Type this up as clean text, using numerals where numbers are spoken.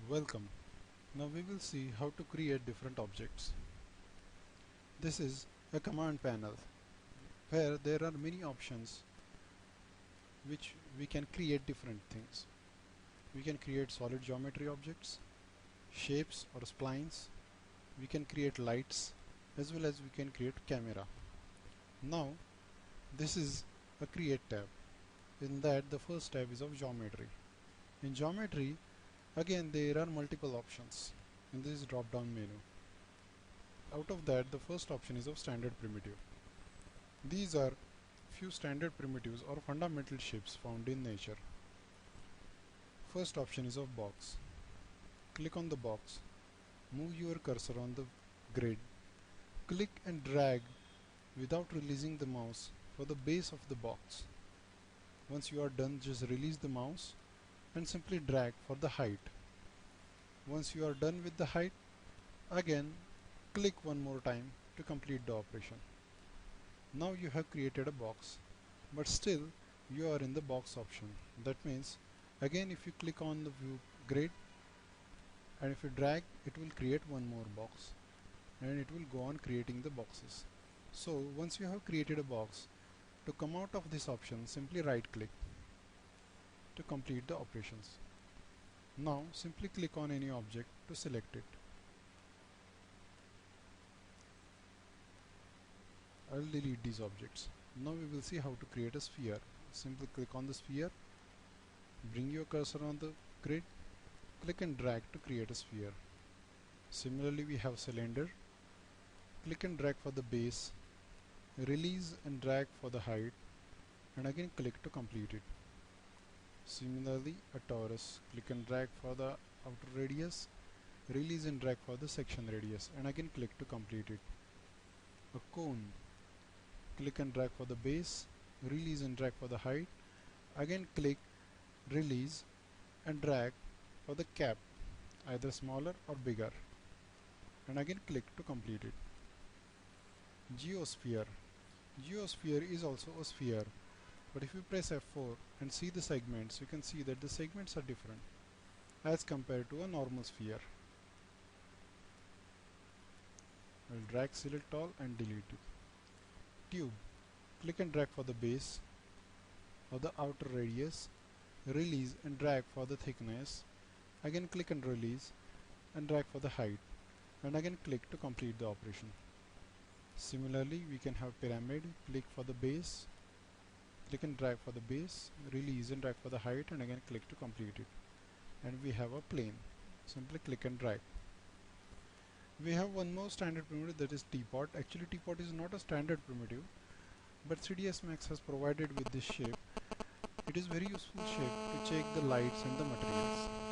Welcome. Now we will see how to create different objects. This is a command panel where there are many options which we can create different things. We can create solid geometry objects, shapes or splines. We can create lights as well as we can create camera. Now this is a create tab. In that the first tab is of geometry. In geometry again there are multiple options in this drop down menu. Out of that the first option is of standard primitive. These are few standard primitives or fundamental shapes found in nature. First option is of box. Click on the box, move your cursor on the grid, click and drag without releasing the mouse for the base of the box. Once you are done, just release the mouse and simply drag for the height. Once you are done with the height, again click one more time to complete the operation. Now you have created a box, but still you are in the box option. That means again if you click on the view grid and if you drag, it will create one more box and it will go on creating the boxes. So once you have created a box, to come out of this option simply right click to complete the operations. Now simply click on any object to select it. I will delete these objects. Now we will see how to create a sphere. Simply click on the sphere, bring your cursor on the grid, click and drag to create a sphere. Similarly we have cylinder. Click and drag for the base, release and drag for the height, and again click to complete it. Similarly a torus. Click and drag for the outer radius, release and drag for the section radius, and again click to complete it. A cone. Click and drag for the base, release and drag for the height, again click, release and drag for the cap, either smaller or bigger, and again click to complete it. Geosphere. Geosphere is also a sphere, but if you press F4 and see the segments, you can see that the segments are different as compared to a normal sphere. I will drag, select all and delete it. Tube. Click and drag for the base or the outer radius, release and drag for the thickness, again click and release and drag for the height, and again click to complete the operation. Similarly we can have pyramid. Click for the base, click and drag for the base, release and drag for the height, and again click to complete it. And we have a plane. Simply click and drag. We have one more standard primitive, that is Teapot. Actually Teapot is not a standard primitive, but CDS Max has provided with this shape. It is very useful shape to check the lights and the materials.